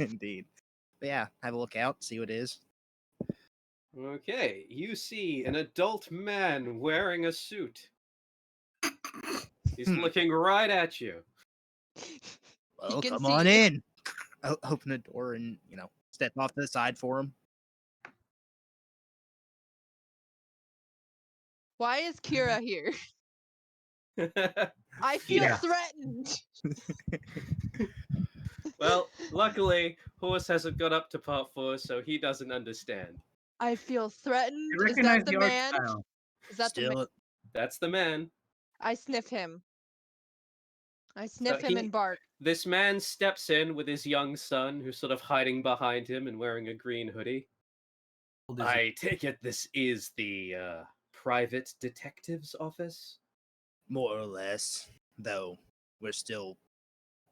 Indeed. But yeah, have a look out, see what it is. Okay, you see an adult man wearing a suit. He's looking right at you. Well, can come see on you. in. I'll open the door and, step off to the side for him. Why is Kira here? I feel Yeah. threatened. Well, luckily, Horse hasn't got up to part 4, so he doesn't understand. I feel threatened. I Is recognize that the the art man? style. Is that the man? Still, That's the man. I sniff him. I So sniff him and bark. this man steps in with his young son, who's sort of hiding behind him and wearing a green hoodie. Old is it? I take it this is the private detective's office? more or less, though we're still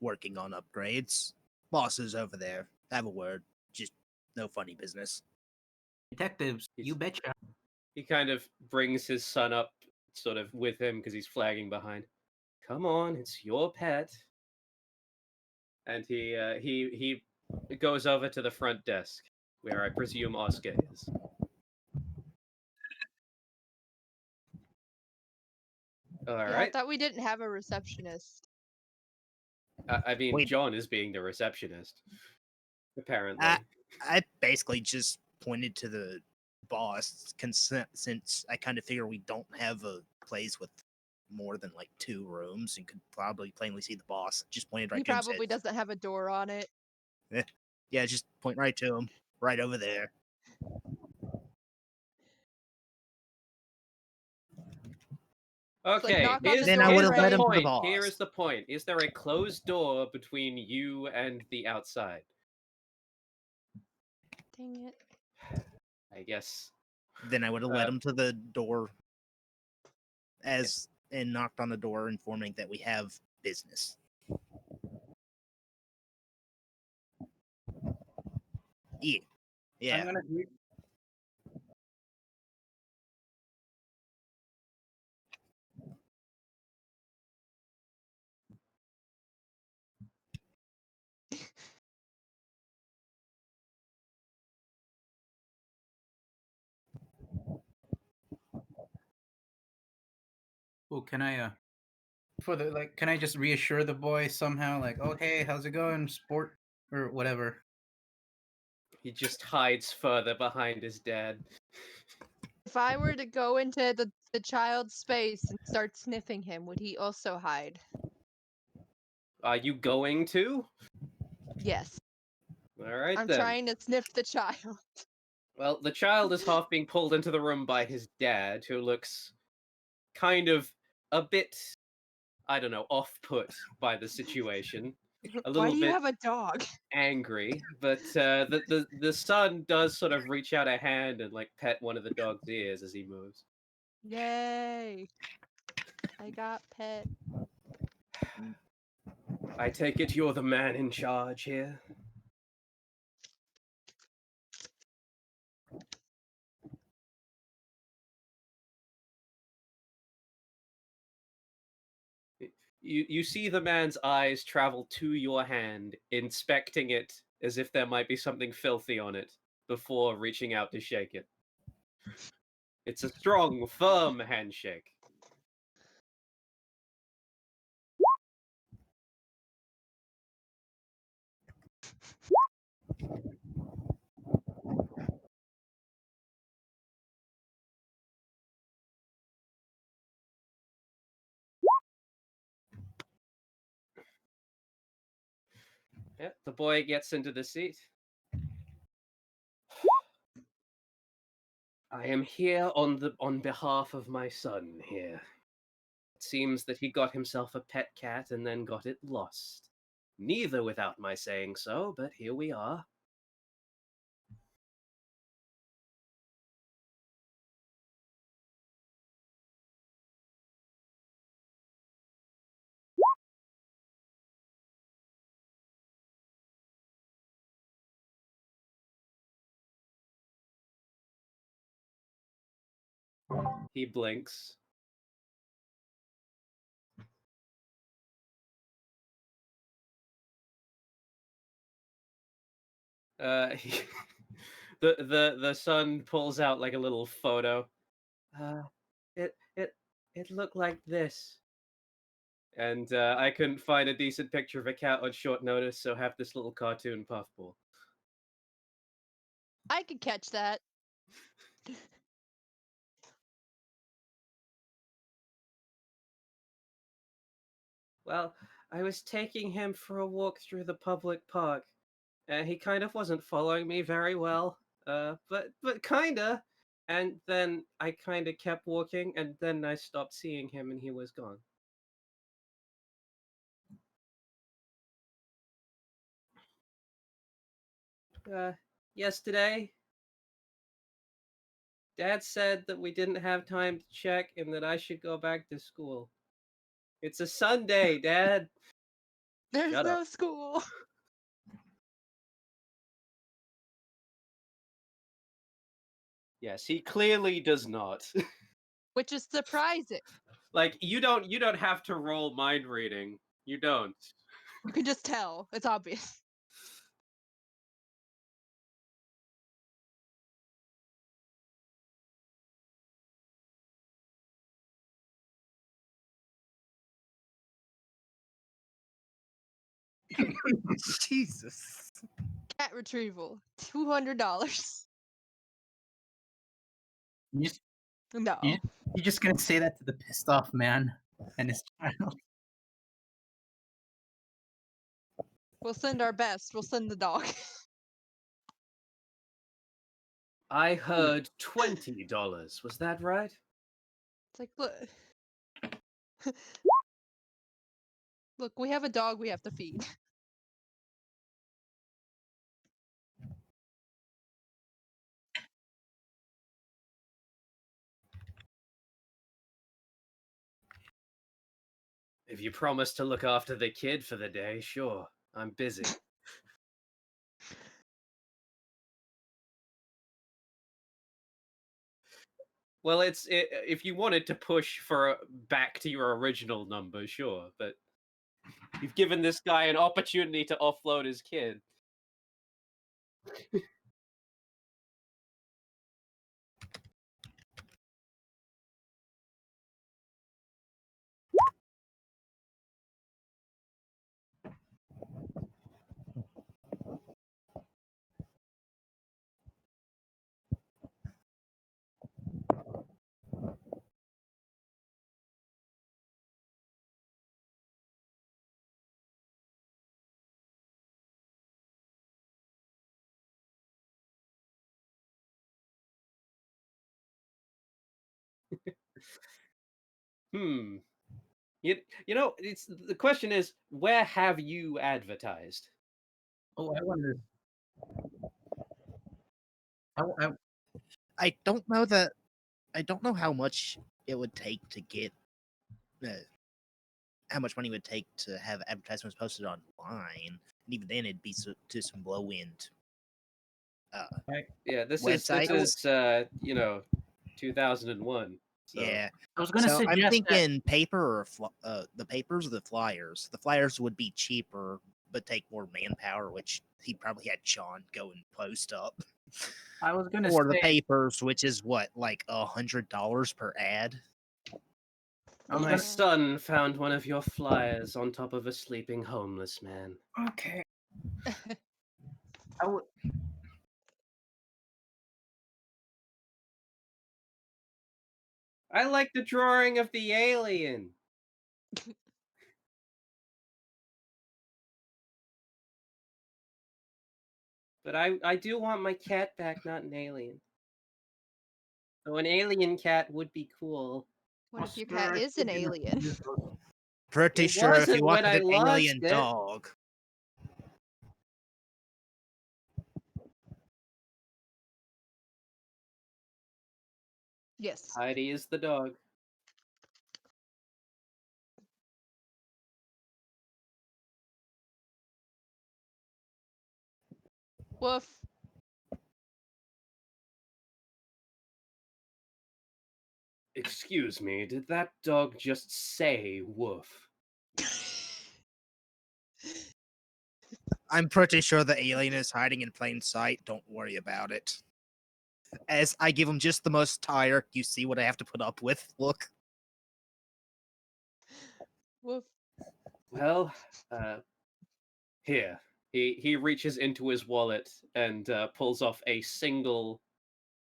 working on upgrades. Bosses over there, have a word. Just no funny business. Detectives, you betcha. He kind of brings his son up sort of with him because he's flagging behind. Come on, it's your pet. And he goes over to the front desk where I presume Oscar is. All Yeah, I right. thought we didn't have a receptionist. I mean, Wait. John is being the receptionist, apparently. I basically just pointed to the boss since I kind of figure we don't have a place with more than like 2 rooms and could probably plainly see the boss. Just pointed right He to him. probably doesn't have a door on it. Yeah, just point right to him, right over there. Okay, knock on the Then I door, would've Ray. let him to the point. boss. Here is the point. Is there a closed door between you and the outside? Dang it. I guess. Then I would have led him to the door and knocked on the door, informing that we have business. Yeah. Yeah. I'm gonna Oh, can I can I just reassure the boy somehow, like, oh hey, how's it going, sport? Or whatever. He just hides further behind his dad. If I were to go into the child's space and start sniffing him, would he also hide? Are you going to? Yes. All right I'm then. trying to sniff the child. Well, the child is half being pulled into the room by his dad, who looks kind of a bit, I don't know, off-put by the situation. A Why little do you bit have a dog? angry, but the son does sort of reach out a hand and like pet one of the dog's ears as he moves. Yay. I got pet. I take it you're the man in charge here? You see the man's eyes travel to your hand, inspecting it as if there might be something filthy on it, before reaching out to shake it. It's a strong, firm handshake. Yep, the boy gets into the seat. I am here on behalf of my son here. It seems that he got himself a pet cat and then got it lost. Neither without my saying so, but here we are. He blinks. He, the son pulls out like a little photo. Uh, it looked like this. And I couldn't find a decent picture of a cat on short notice, so have this little cartoon puffball. I could catch that. Well, I was taking him for a walk through the public park, and he kind of wasn't following me very well. But kinda. And then I kind of kept walking, and then I stopped seeing him, and he was gone. Yesterday, Dad said that we didn't have time to check and that I should go back to school. It's a Sunday, Dad. There's Shut no up. school. Yes, he clearly does not. Which is surprising. Like you don't have to roll mind reading. You don't. You can just tell. It's obvious. Jesus. Cat retrieval. $200. You just, No. you're just gonna say that to the pissed off man and his child. We'll send our best. We'll send the dog. I heard $20. Was that right? It's like, look. Look, we have a dog we have to feed. If you promise to look after the kid for the day, sure. I'm busy. Well, if you wanted to push for back to your original number, sure, but you've given this guy an opportunity to offload his kid. Hmm. You know, it's the question is, where have you advertised? Oh, I wonder. I I don't know that. I don't know how much it would take to get. How much money it would take to have advertisements posted online, and even then, it'd be to some low end. Yeah, this Websites? is you know, 2001. So. Yeah. I was gonna So I'm suggest that. thinking paper or the papers or the flyers. The flyers would be cheaper, but take more manpower, which he probably had Sean go and post up. I was gonna Or the say. papers, which is what, like $100 per ad. I was My gonna, son found one of your flyers on top of a sleeping homeless man. okay. I would. I like the drawing of the alien. But I do want my cat back, not an alien. So an alien cat would be cool. What if your cat is an alien? Pretty It sure if wasn't you when wanted I an alien lost it. dog. Yes. Heidi is the dog. Woof. Excuse me, did that dog just say woof? I'm pretty sure the alien is hiding in plain sight. Don't worry about it. As I give him just the most tired, you see what I have to put up with. Look. Woof. Well, here. He reaches into his wallet and pulls off a single,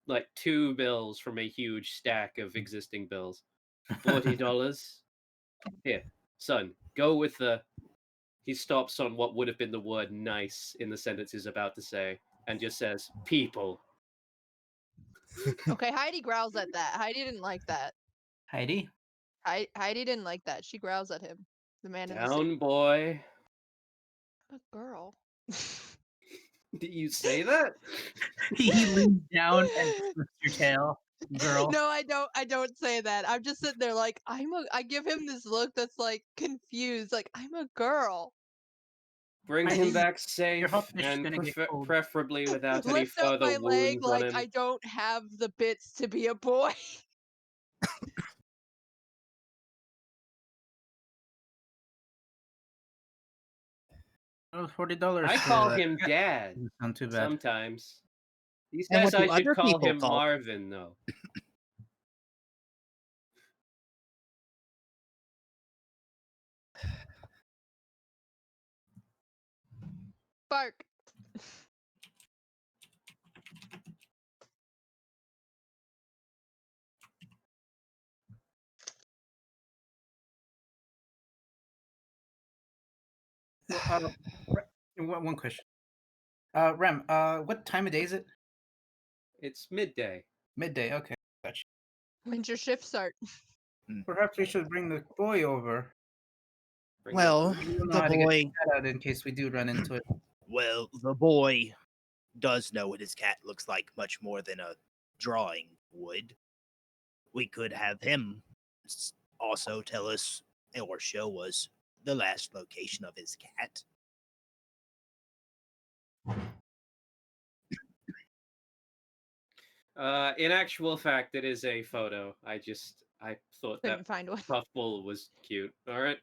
like 2 bills from a huge stack of existing bills. $40. Here, son, go with the. He stops on what would have been the word nice in the sentence he's about to say and just says, people. Okay, Heidi growls at that. Heidi didn't like that. Heidi? Heidi didn't like that. She growls at him. The man in the suit. Down, boy. A girl. Did you say that? He leans down and twists your tail, girl. No, I don't say that. I'm just sitting there like I give him this look that's like confused, like I'm a girl. Bring I him mean, back safe hot fish is and gonna get cold. preferably without any Lift up further my leg wounds on like him. I don't have the bits to be a boy. Oh, $40. I for call that. him Dad Doesn't sound too bad. sometimes. He And says what do I should other call people him call- Marvin, though. Bark. One question. Rem, what time of day is it? It's midday. Midday. Okay, gotcha. When's your shift start? Perhaps we should bring the boy over. Bring Well, the- We don't know the how to get boy. that out in case we do run into it. Well, the boy does know what his cat looks like much more than a drawing would. We could have him also tell us or show us the last location of his cat. In actual fact, it is a photo. I thought Couldn't that find one. puffball was cute. All right.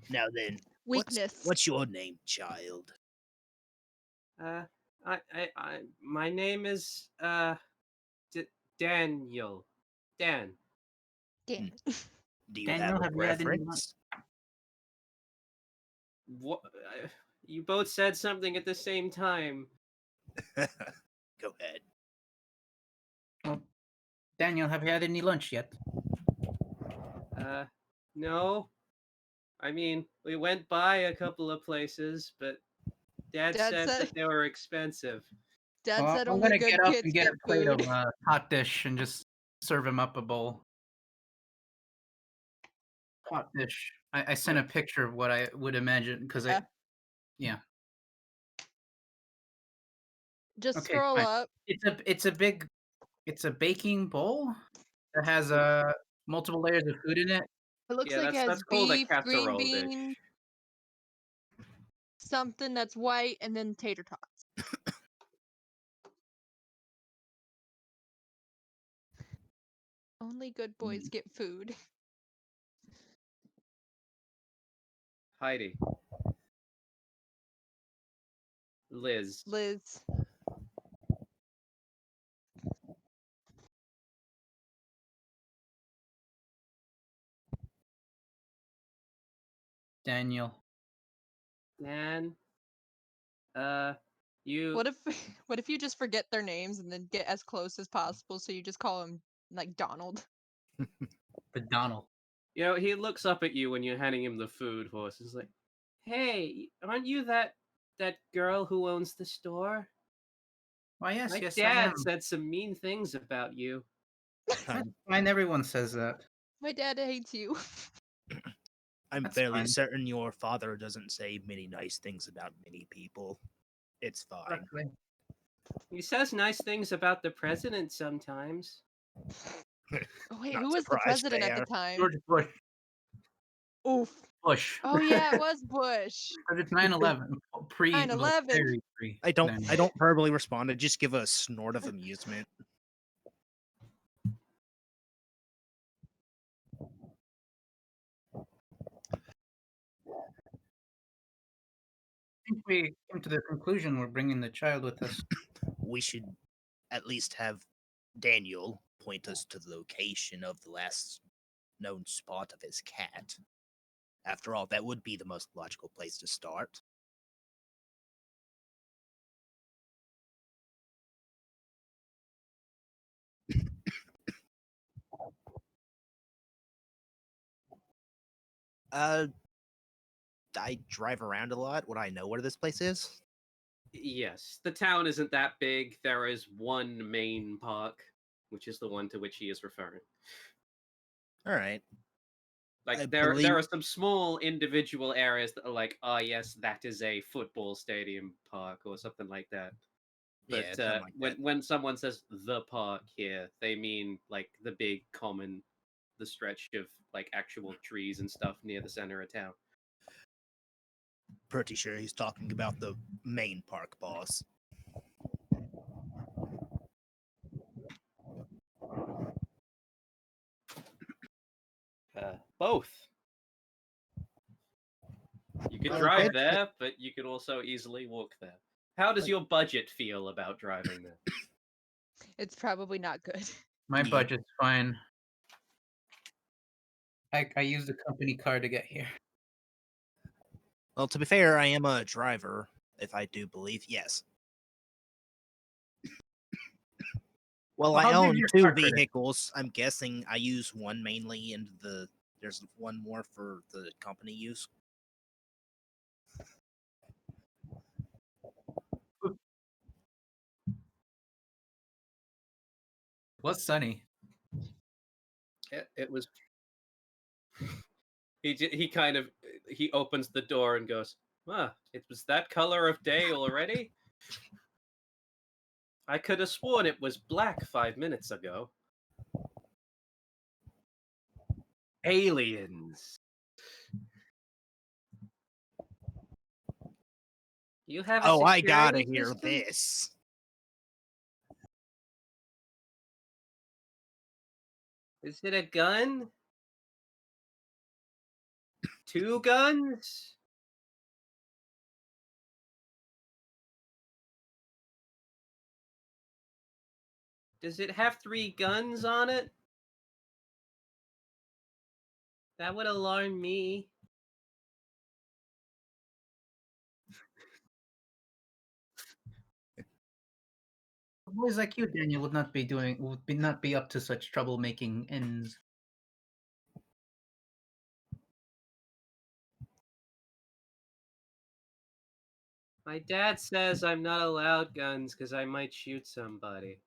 Now then, Weakness. What's your name, child? My name is Daniel. Dan. Damn. Do you Daniel, have a have you had any luck? preference? What? You both said something at the same time. Go ahead. Well, Daniel, have you had any lunch yet? No. I mean, we went by a couple of places, but Dad Dad said said- that they were expensive. Dad Well, said I'm only gonna good get up kids and get get a plate food. of hot dish and just serve him up a bowl. Hot dish. I sent a picture of what I would imagine because Yeah. yeah. Just Okay, scroll fine. up. It's a baking bowl that has multiple layers of food in it. It looks Yeah, like it has that's called a beef, green casserole dish. beans, something that's white, and then tater tots. Only good boys get food. Heidi. Liz. Liz. Daniel. Dan. You. What if what if you just forget their names and then get as close as possible so you just call him like Donald? The Donald. You know, he looks up at you when you're handing him the food horse. He's like, "Hey, aren't you that girl who owns the store? Why yes, My yes, I dad am. said some mean things about you." That's fine. Everyone says that. My dad hates you. I'm That's fairly fine. certain your father doesn't say many nice things about many people. It's fine. Luckily. He says nice things about the president sometimes. Oh wait, Not who was the surprised president at the there. time? George Bush. Oof. Bush. Oh yeah, it was Bush. But it's 9/11. Pre 9/11. very pre. I don't 9/11. verbally respond. I just give a snort of amusement. think we came to the conclusion we're bringing the child with us. We should at least have Daniel point us to the location of the last known spot of his cat. After all, that would be the most logical place to start. I drive around a lot. Would I know where this place is? Yes, the town isn't that big. There is one main park, which is the one to which he is referring. All right. Like I there believe- are some small individual areas that are like, ah, yes, that is a football stadium park or something like that. But Yeah, something like that. when someone says the park here, they mean like the big common, the stretch of like actual trees and stuff near the center of town. Pretty sure he's talking about the main park, boss. Both. You could Well, drive good. there, but you could also easily walk there. How does your budget feel about driving there? It's probably not good. My Yeah. budget's fine. I used the company car to get here. Well, to be fair, I am a driver, if I do believe. Yes. Well, Well, I how big's own your two car critic? vehicles. I'm guessing I use one mainly, and there's one more for the company use. What's sunny? It was. He kind of he opens the door and goes, "Ah, it was that color of day already. I could have sworn it was black 5 minutes ago." Aliens. You have a Oh, I gotta security hear system? this. Is it a gun? 2 guns? Does it have 3 guns on it? That would alarm me. Boys like you, Daniel, would not be up to such troublemaking ends. My dad says I'm not allowed guns because I might shoot somebody.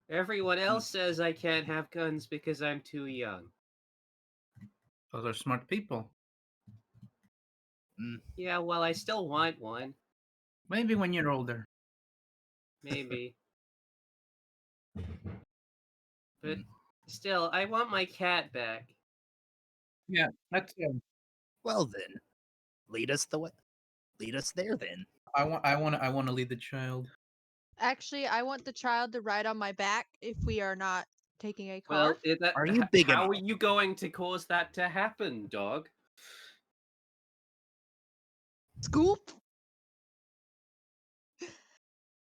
Everyone else says I can't have guns because I'm too young. Those are smart people. Yeah, well, I still want one. Maybe when you're older. Maybe. But still, I want my cat back. Yeah, that's. Well then, lead us the way. Lead us there then. I want to lead the child. Actually, I want the child to ride on my back if we are not taking a car. Well, Are you big how enough? are you going to cause that to happen, dog? Scoop.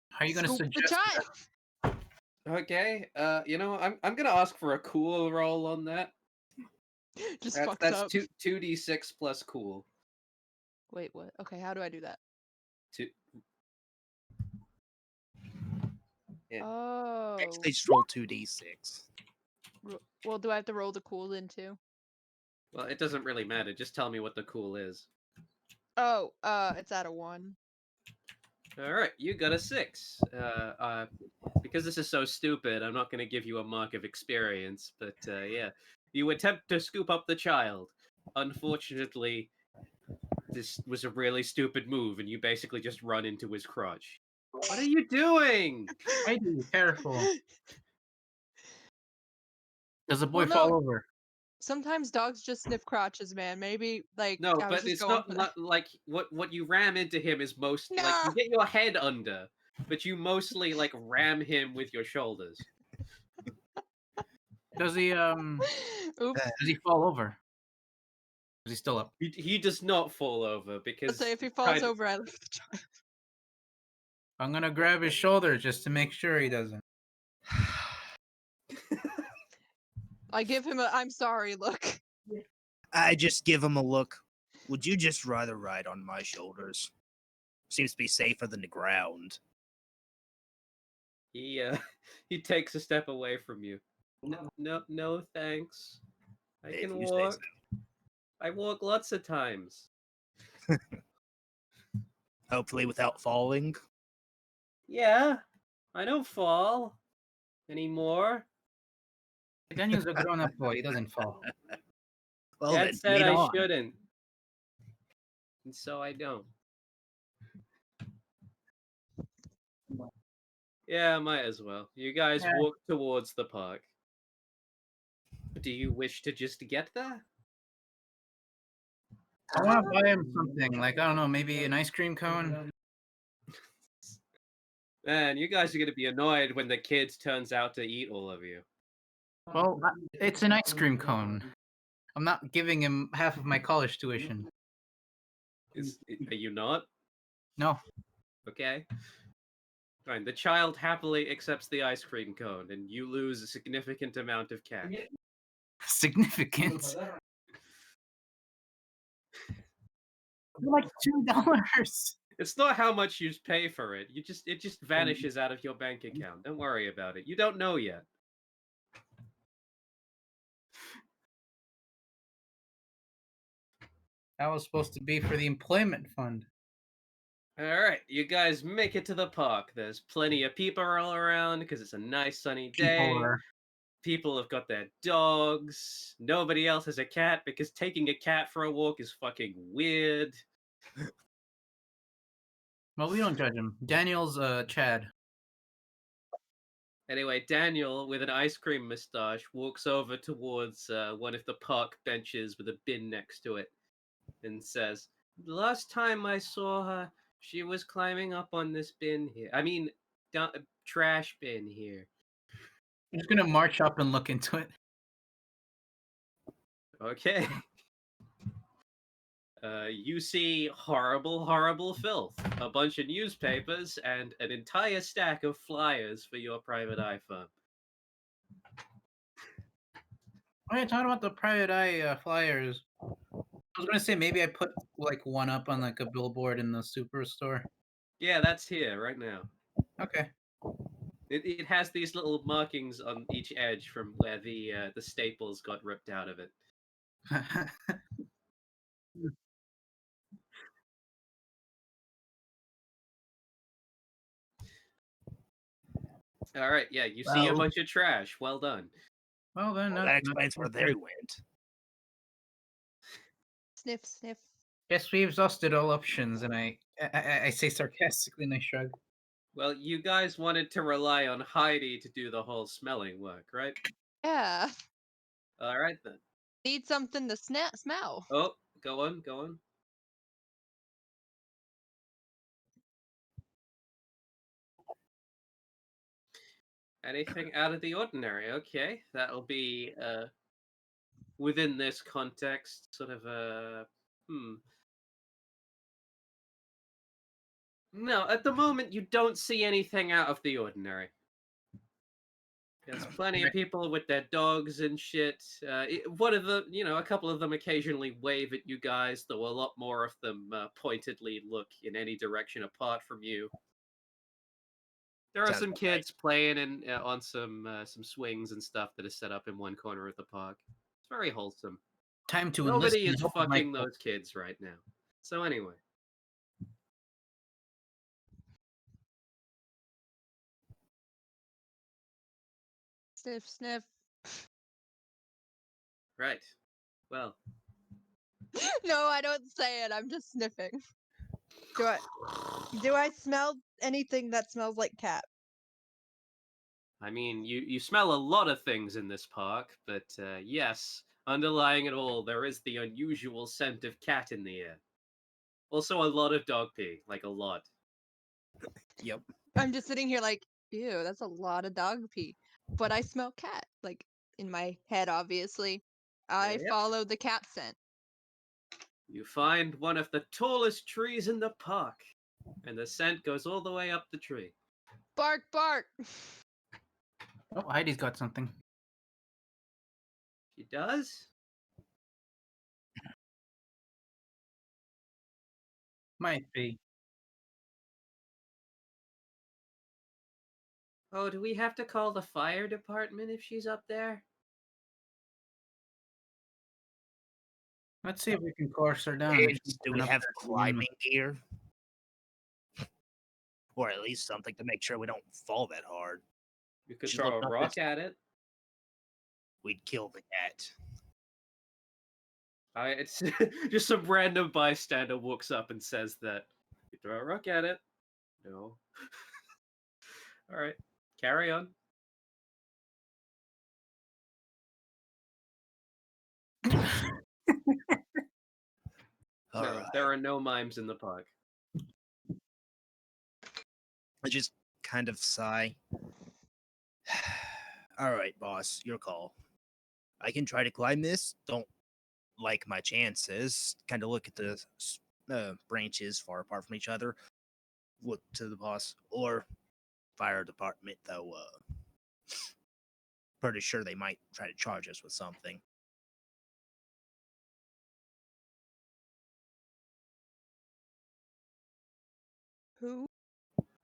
How are you going to Scoop the suggest? child. Okay, you know, I'm gonna ask for a cool roll on that. Just That's, fucks that's up. 2d6 plus cool. Wait, what? Okay, how do I do that? Two. Yeah. Oh. Actually, just roll 2d6. Well, do I have to roll the cool then too? Well, it doesn't really matter. Just tell me what the cool is. Oh, it's at a 1. All right, you got a 6. Because this is so stupid, I'm not going to give you a mark of experience. But yeah, you attempt to scoop up the child. Unfortunately, this was a really stupid move, and you basically just run into his crotch. What are you doing? I do. Careful. Does the boy Well, no. fall over? Sometimes dogs just sniff crotches, man. Maybe like No, I was but just it's going not for that. like what you ram into him is most like you Nah. get your head under, but you mostly like ram him with your shoulders. Does he Oops. does he fall over? Is he still up? He does not fall over because So if he falls kind of- over, I lift the child. I'm gonna grab his shoulder just to make sure he doesn't. I give him a I'm sorry look. I just give him a look. Would you just rather ride on my shoulders? Seems to be safer than the ground. he he takes a step away from you. No, thanks. I If can you say walk. so. I walk lots of times. Hopefully without falling. Yeah, I don't fall anymore. Daniel's a grown-up boy. He doesn't fall. Well, Dad then, said lead I on. shouldn't, and so I don't. Yeah, might as well. You guys Yeah. walk towards the park. Do you wish to just get there? I want to buy him something, like, I don't know, maybe an ice cream cone. Man, you guys are gonna be annoyed when the kid turns out to eat all of you. Well, it's an ice cream cone. I'm not giving him half of my college tuition. Are you not? No. Okay. Fine. The child happily accepts the ice cream cone, and you lose a significant amount of cash. Significant. Like $2. It's not how much you pay for it. It just vanishes out of your bank account. Don't worry about it. You don't know yet. That was supposed to be for the employment fund. All right, you guys make it to the park. There's plenty of people all around because it's a nice sunny day. People are People have got their dogs. Nobody else has a cat because taking a cat for a walk is fucking weird. well, we don't judge him. Daniel's Chad. Anyway, Daniel, with an ice cream mustache, walks over towards one of the park benches with a bin next to it and says, "The last time I saw her, she was climbing up on this bin here. I mean, trash bin here." I'm just gonna march up and look into it. Okay. You see horrible, horrible filth, a bunch of newspapers, and an entire stack of flyers for your private eye firm. Oh, yeah, talking about the private eye flyers. I was gonna say maybe I put like one up on like a billboard in the superstore. Yeah, that's here right now. Okay. It has these little markings on each edge from where the staples got ripped out of it. All right, yeah, you see a Well- bunch of trash. Well done. well then, Well, that explains where they went. Sniff, sniff. Guess we exhausted all options, and I say sarcastically, and I shrug. Well, you guys wanted to rely on Heidi to do the whole smelling work, right? Yeah. All right then. Need something to smell. Oh, go on, go on. Anything out of the ordinary? Okay, that'll be within this context, sort of a No, at the moment you don't see anything out of the ordinary. There's plenty of people with their dogs and shit. One of them, a couple of them occasionally wave at you guys, though a lot more of them pointedly look in any direction apart from you. There are Sounds some about kids playing on some swings and stuff that is set up in one corner of the park. It's very wholesome. Time to Nobody enlist is the help of fucking my- those kids right now. So anyway, Sniff, sniff. right. Well, No, I don't say it. I'm just sniffing. Do I smell anything that smells like cat? I mean, you smell a lot of things in this park, but yes, underlying it all, there is the unusual scent of cat in the air. Also, a lot of dog pee, like a lot. Yep. I'm just sitting here like, ew, that's a lot of dog pee. But I smell cat, like in my head, obviously. I Yep. follow the cat scent. You find one of the tallest trees in the park, and the scent goes all the way up the tree. Bark, bark. Oh, Heidi's got something. She does? Might be. Oh, do we have to call the fire department if she's up there? Let's see if we can course her down. if she's Do been we up have there to begin climbing with. gear? Or at least something to make sure we don't fall that hard. You could She's throw a looking up rock this- at it. We'd kill the cat. It's just some random bystander walks up and says that. You throw a rock at it. No. All right, carry on. All No, right. there are no mimes in the park. I just kind of sigh. All right, boss, your call. I can try to climb this. Don't like my chances. Kind of look at the branches far apart from each other. Look to the boss or fire department, though. Pretty sure they might try to charge us with something. Who?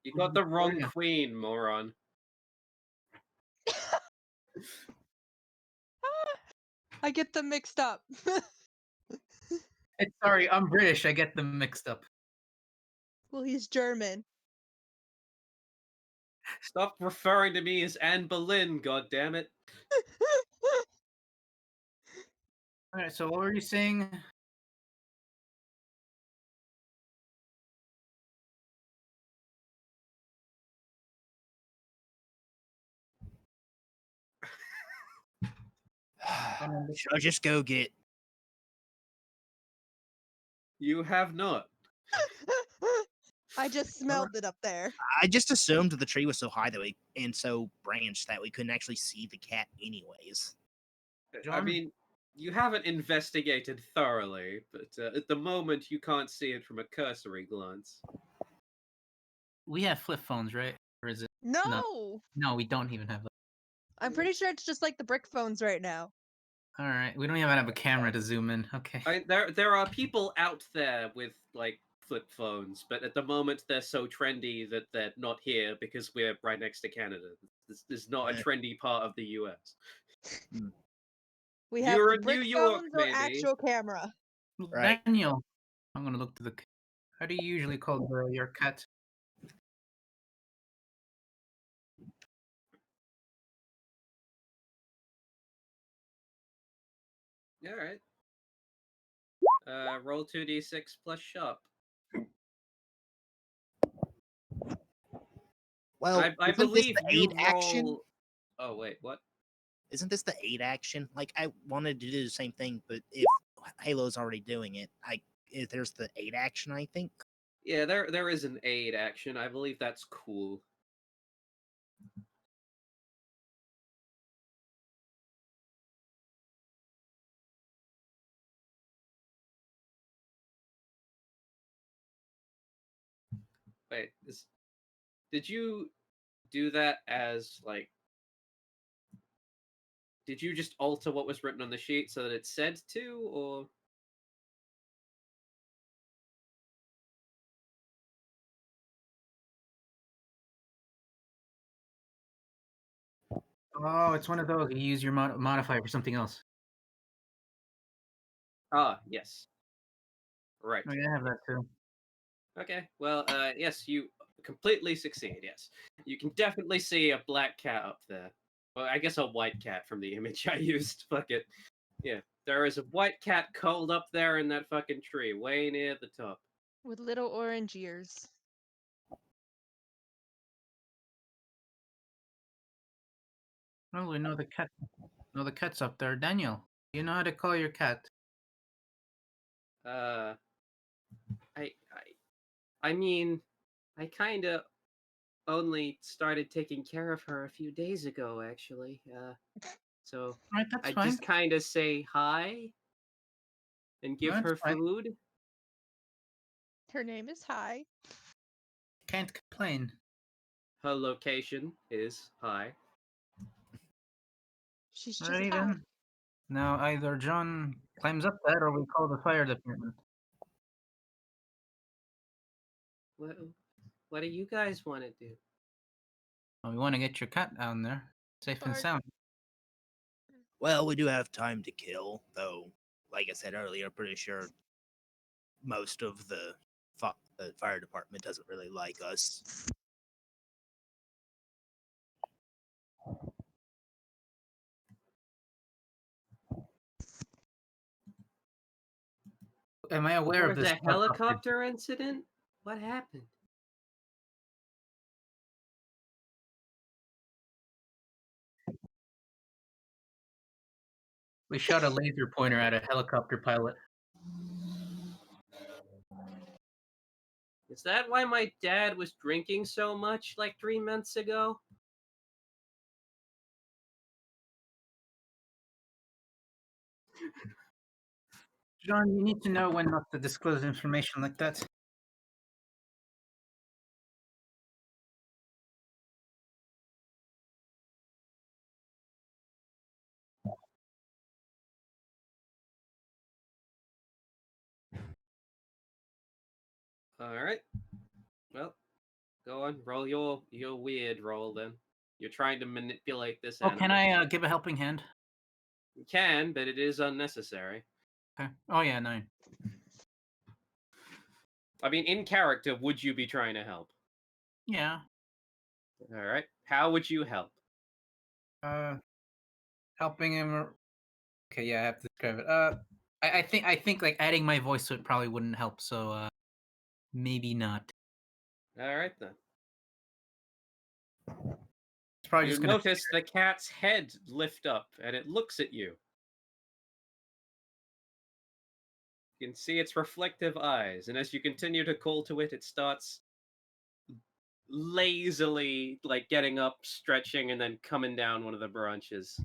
You got the wrong Victoria. queen, moron. I get them mixed up. Sorry, I'm British. I get them mixed up. Well, he's German. Stop referring to me as Anne Boleyn, goddammit. All right. So what were you saying? Should I just go get? You have not. I just smelled it up there. I just assumed the tree was so high that and so branched that we couldn't actually see the cat, anyways. I John? mean, you haven't investigated thoroughly, but at the moment you can't see it from a cursory glance. We have flip phones, right? Or is it? No! No, we don't even have. I'm pretty sure it's just like the brick phones right now. All right. We don't even have a camera to zoom in. Okay. There are people out there with like flip phones, but at the moment they're so trendy that they're not here because we're right next to Canada. This is not a Yeah. trendy part of the US. We have You're the in brick New York, phones or maybe. actual camera. Right. Daniel, I'm gonna look to the. How do you usually call your cat? All right. Roll 2d6 plus shop. Well, I isn't this believe the you aid action? roll. Oh wait, what? Isn't this the aid action? Like, I wanted to do the same thing, but if Halo's already doing it, if there's the aid action, I think. Yeah, there is an aid action. I believe that's cool. Wait, did you do that as like? Did you just alter what was written on the sheet so that it said to, or? Oh, it's one of those. You use your modifier for something else. Ah, yes. Right. Oh, yeah, I have that too. Okay. Well, yes, you completely succeed. Yes, you can definitely see a black cat up there. Well, I guess a white cat from the image I used. Fuck it. Yeah, there is a white cat curled up there in that fucking tree, way near the top. With little orange ears. Oh, we know the cat. No, the cat's up there. Daniel, you know how to call your cat? I mean, I kind of only started taking care of her a few days ago, actually. So All right, that's I fine. just kind of say hi. and give No, her it's fine. food? Her name is Hi. Can't complain. Her location is high. She's just Alrighty Hi. then. Now either John climbs up that or we call the fire department. What do you guys want to do? Well, we want to get your cat down there, safe and Bart. sound. Well, we do have time to kill, though. Like I said earlier, I'm pretty sure most of the fire department doesn't really like us. Am I aware There of was this a helicopter incident? What happened? We shot a laser pointer at a helicopter pilot. Is that why my dad was drinking so much like 3 months ago? John, you need to know when not to disclose information like that. All right. Well, go on. Roll your weird roll then. You're trying to manipulate this Oh, animal. can I give a helping hand? You can, but it is unnecessary. Okay. Oh yeah, 9. I mean, in character, would you be trying to help? Yeah. All right. How would you help? Helping him. Okay, yeah, I have to describe it. I think like adding my voice to it probably wouldn't help. So maybe not. All right then. It's probably You just gonna. notice the cat's head lift up, and it looks at you. You can see its reflective eyes, and as you continue to call to it, it starts lazily, like getting up, stretching, and then coming down one of the branches.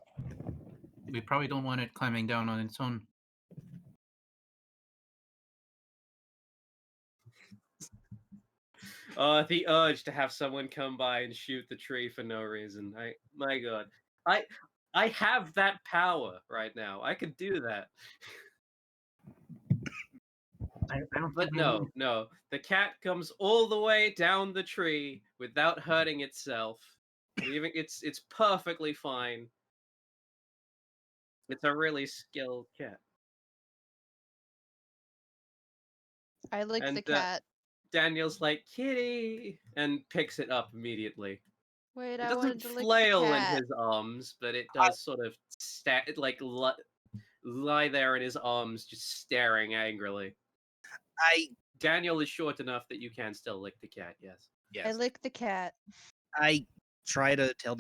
We probably don't want it climbing down on its own. The urge to have someone come by and shoot the tree for no reason. My God, I have that power right now. I could do that. I don't. But think we no, need- no. The cat comes all the way down the tree without hurting itself. Even it's perfectly fine. It's a really skilled cat. I lick And the cat. Daniel's like, "Kitty," and picks it up immediately. Wait, It I doesn't wanted to lick the flail in cat. his arms, but it does sort of lie there in his arms, just staring angrily. I Daniel is short enough that you can still lick the cat. Yes. I yes, lick the cat. I try to tell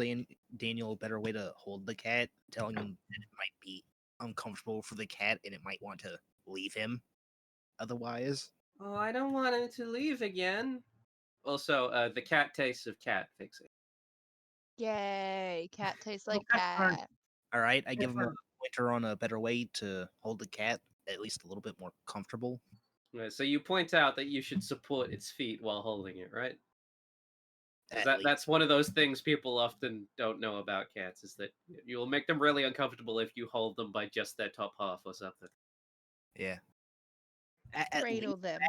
Daniel a better way to hold the cat, telling him that it might be uncomfortable for the cat and it might want to leave him otherwise. Oh, I don't want him to leave again. Also, the cat tastes of cat. Fix it. Yay! Cat tastes Oh, like that's fine. cat. All right, I give him a fine. pointer on a better way to hold the cat, at least a little bit more comfortable. So you point out that you should support its feet while holding it, right? 'Cause At least. that's one of those things people often don't know about cats is that you'll make them really uncomfortable if you hold them by just their top half or something. Yeah. At Cradle least them.